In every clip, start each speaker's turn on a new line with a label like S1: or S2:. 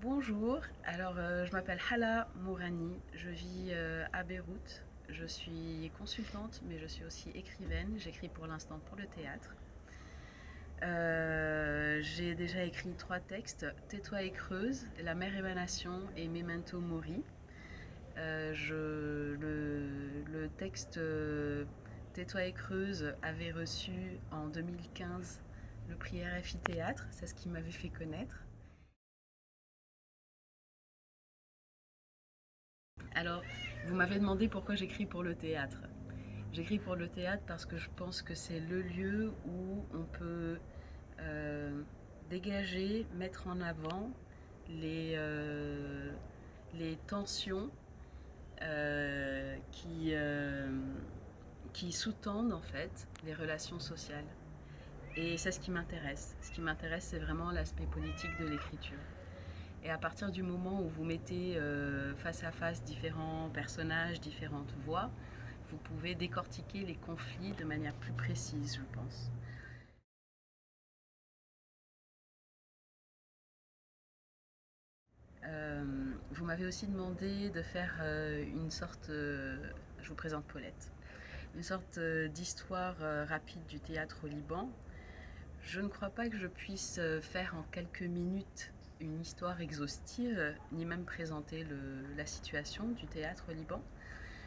S1: Bonjour, je m'appelle Hala Mourani, je vis à Beyrouth. Je suis consultante, mais je suis aussi écrivaine. J'écris pour l'instant pour le théâtre. J'ai déjà écrit 3 textes, Tais-toi et creuse, La mer émanation et Memento Mori. Le texte Tais-toi et creuse avait reçu en 2015 le prix RFI Théâtre, c'est ce qui m'avait fait connaître. Alors, vous m'avez demandé pourquoi j'écris pour le théâtre. J'écris pour le théâtre parce que je pense que c'est le lieu où on peut euh, dégager, mettre en avant les, euh, les tensions qui sous-tendent en fait les relations sociales. Et c'est ce qui m'intéresse. Ce qui m'intéresse, c'est vraiment l'aspect politique de l'écriture. Et à partir du moment où vous mettez face à face différents personnages, différentes voix, vous pouvez décortiquer les conflits de manière plus précise, je pense. Vous m'avez aussi demandé de faire je vous présente Paulette, une sorte d'histoire rapide du théâtre au Liban. Je ne crois pas que je puisse faire en quelques minutes une histoire exhaustive, ni même présenter la situation du théâtre au Liban.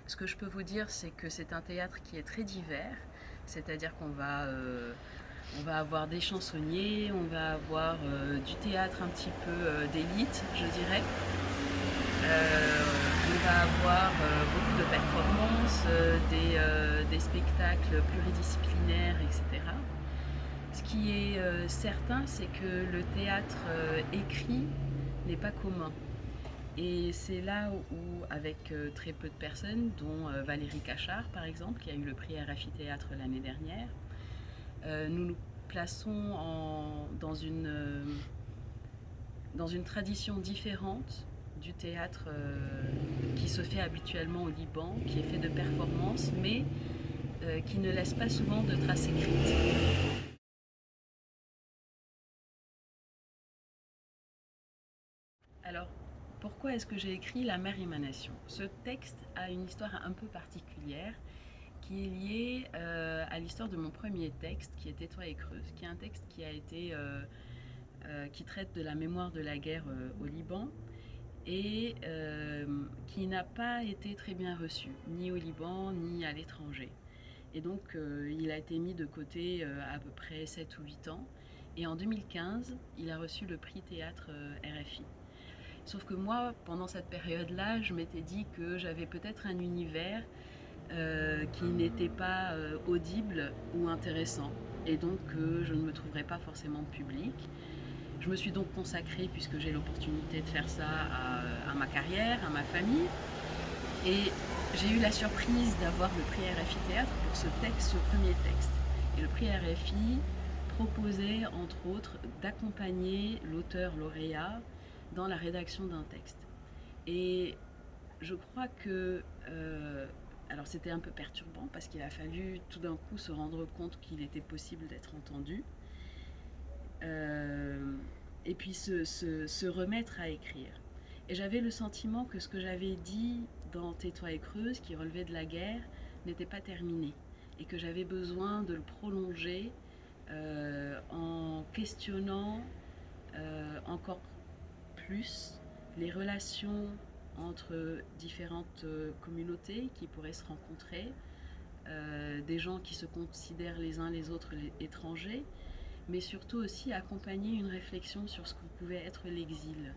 S1: Ce que je peux vous dire, c'est que c'est un théâtre qui est très divers, c'est-à-dire on va avoir des chansonniers, on va avoir du théâtre un petit peu d'élite, je dirais. On va avoir beaucoup de performances, des spectacles pluridisciplinaires, etc. Ce qui est certain, c'est que le théâtre écrit n'est pas commun. Et c'est là où, avec très peu de personnes, dont Valérie Cachard par exemple, qui a eu le prix RFI Théâtre l'année dernière, nous nous plaçons dans une tradition différente du théâtre qui se fait habituellement au Liban, qui est fait de performances, mais qui ne laisse pas souvent de traces écrites. Alors, pourquoi est-ce que j'ai écrit La mer émanation? Ce texte a une histoire un peu particulière qui est liée à l'histoire de mon premier texte qui est Tais-toi et creuse, qui est un texte qui traite de la mémoire de la guerre au Liban et qui n'a pas été très bien reçu, ni au Liban ni à l'étranger. Et donc il a été mis de côté à peu près 7 ou 8 ans. Et en 2015, il a reçu le prix théâtre RFI. Sauf que moi, pendant cette période-là, je m'étais dit que j'avais peut-être un univers qui n'était pas audible ou intéressant. Et donc je ne me trouverais pas forcément de public. Je me suis donc consacrée, puisque j'ai l'opportunité de faire ça, à ma carrière, à ma famille. Et j'ai eu la surprise d'avoir le prix RFI Théâtre pour ce premier texte. Et le prix RFI proposait, entre autres, d'accompagner l'auteur lauréat dans la rédaction d'un texte. Et je crois que alors c'était un peu perturbant parce qu'il a fallu tout d'un coup se rendre compte qu'il était possible d'être entendu euh, et puis se remettre à écrire. Et j'avais le sentiment que ce que j'avais dit dans Tais-toi et creuse, qui relevait de la guerre, n'était pas terminé et que j'avais besoin de le prolonger en questionnant encore plus les relations entre différentes communautés qui pourraient se rencontrer, des gens qui se considèrent les uns les autres étrangers, mais surtout aussi accompagner une réflexion sur ce que pouvait être l'exil.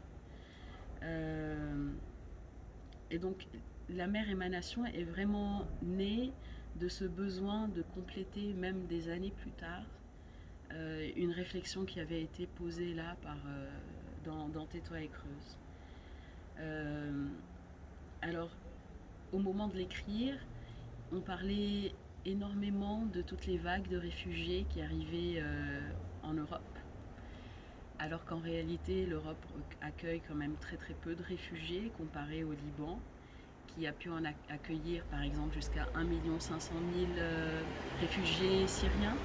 S1: Euh, et donc la mère émanation est vraiment née de ce besoin de compléter, même des années plus tard, une réflexion qui avait été posée là dans Tais-toi et creuse. Euh, alors, au moment de l'écrire, on parlait énormément de toutes les vagues de réfugiés qui arrivaient en Europe, alors qu'en réalité, l'Europe accueille quand même très très peu de réfugiés comparé au Liban, qui a pu en accueillir par exemple jusqu'à 1,5 million réfugiés syriens,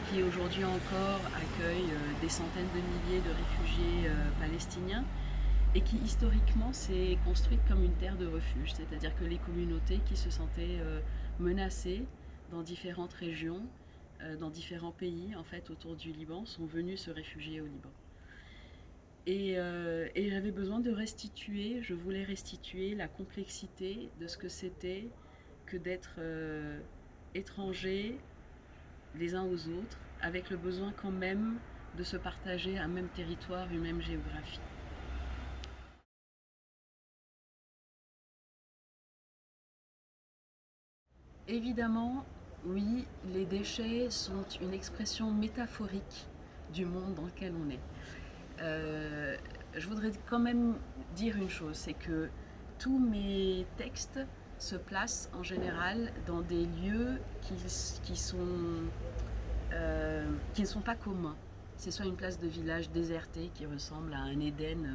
S1: qui aujourd'hui encore accueille des centaines de milliers de réfugiés palestiniens. et qui historiquement s'est construite comme une terre de refuge, c'est-à-dire que les communautés qui se sentaient menacées dans différentes régions, dans différents pays en fait autour du Liban, sont venues se réfugier au Liban. Et j'avais besoin de restituer, je voulais restituer la complexité de ce que c'était que d'être étrangers les uns aux autres, avec le besoin quand même de se partager un même territoire, une même géographie. Évidemment, oui, les déchets sont une expression métaphorique du monde dans lequel on est. Euh, je voudrais quand même dire une chose, c'est que tous mes textes se placent en général dans des lieux qui ne sont pas communs. C'est soit une place de village désertée qui ressemble à un Éden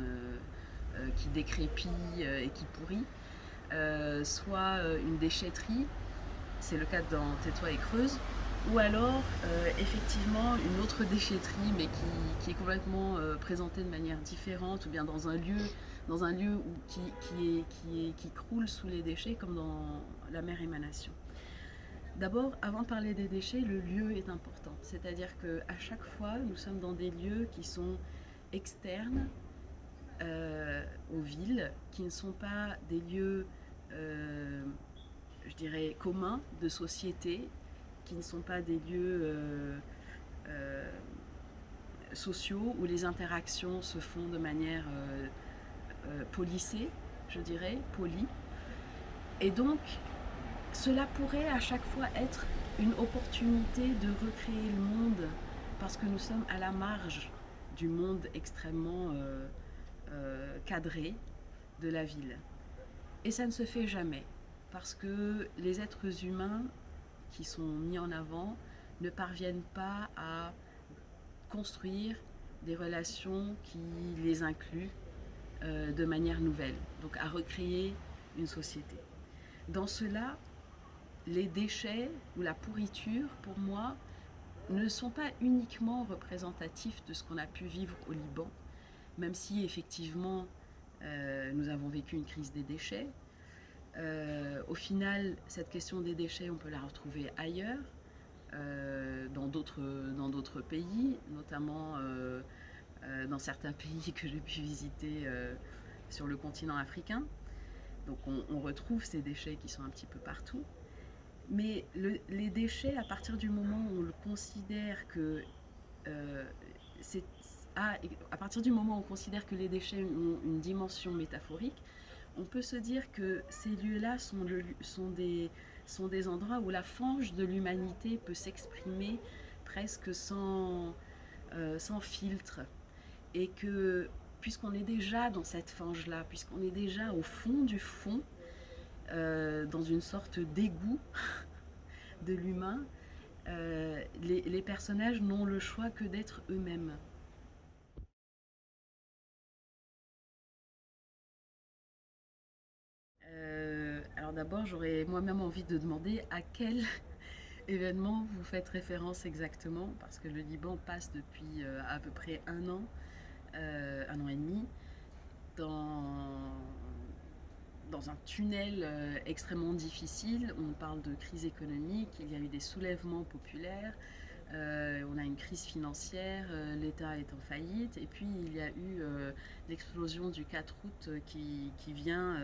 S1: qui décrépit et qui pourrit, soit une déchetterie, c'est le cas dans Tais-toi et Creuse, ou alors effectivement une autre déchetterie mais qui est complètement présentée de manière différente, ou bien dans un lieu qui croule sous les déchets comme dans la mer Émanation. D'abord, avant de parler des déchets, le lieu est important. C'est-à-dire qu'à chaque fois, nous sommes dans des lieux qui sont externes aux villes, qui ne sont pas des lieux, je dirais, communs de société, qui ne sont pas des lieux euh, sociaux où les interactions se font de manière policée, je dirais, polie. Et donc, cela pourrait à chaque fois être une opportunité de recréer le monde parce que nous sommes à la marge du monde extrêmement cadré de la ville. Et ça ne se fait jamais parce que les êtres humains qui sont mis en avant ne parviennent pas à construire des relations qui les incluent de manière nouvelle, donc à recréer une société. Dans cela, les déchets ou la pourriture, pour moi, ne sont pas uniquement représentatifs de ce qu'on a pu vivre au Liban, même si effectivement nous avons vécu une crise des déchets. Au final, cette question des déchets, on peut la retrouver ailleurs, dans d'autres pays, notamment dans certains pays que j'ai pu visiter sur le continent africain. Donc on retrouve ces déchets qui sont un petit peu partout. Mais les déchets, à partir du moment où on le considère que à partir du moment où on considère que les déchets ont une dimension métaphorique, on peut se dire que ces lieux-là sont des endroits où la fange de l'humanité peut s'exprimer presque sans filtre. Et que, puisqu'on est déjà dans cette fange-là, puisqu'on est déjà au fond du fond, dans une sorte d'égout de l'humain, les personnages n'ont le choix que d'être eux-mêmes. Alors d'abord, j'aurais moi-même envie de demander à quel événement vous faites référence exactement, parce que le Liban passe depuis à peu près un an et demi, dans, dans un tunnel extrêmement difficile. On parle de crise économique, il y a eu des soulèvements populaires, on a une crise financière, l'État est en faillite, et puis il y a eu l'explosion du 4 août qui vient,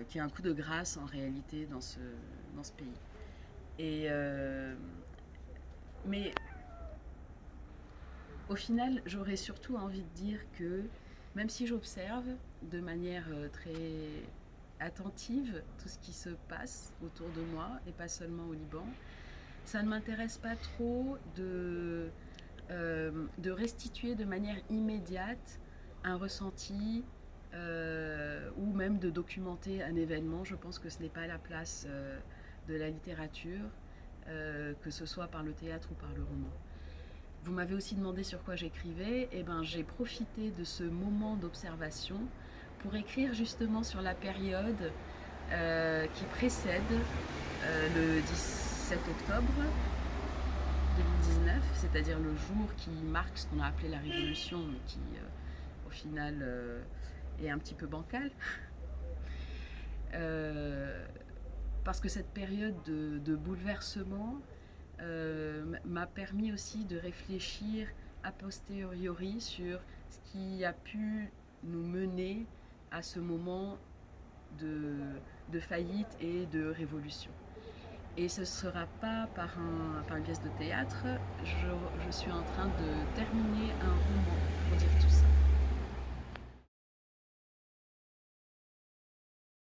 S1: qui est un coup de grâce en réalité dans ce pays. Et, mais au final, j'aurais surtout envie de dire que même si j'observe de manière très attentive tout ce qui se passe autour de moi, et pas seulement au Liban, ça ne m'intéresse pas trop de restituer de manière immédiate un ressenti ou même de documenter un événement. Je pense que ce n'est pas la place de la littérature, que ce soit par le théâtre ou par le roman. Vous m'avez aussi demandé sur quoi j'écrivais. Eh ben, j'ai profité de ce moment d'observation pour écrire justement sur la période qui précède le 17 octobre 2019, c'est-à-dire le jour qui marque ce qu'on a appelé la Révolution, mais au final, est un petit peu bancale. Parce que cette période de bouleversement m'a permis aussi de réfléchir a posteriori sur ce qui a pu nous mener à ce moment de faillite et de révolution. Et ce ne sera pas par une pièce de théâtre, je suis en train de terminer un roman pour dire tout ça.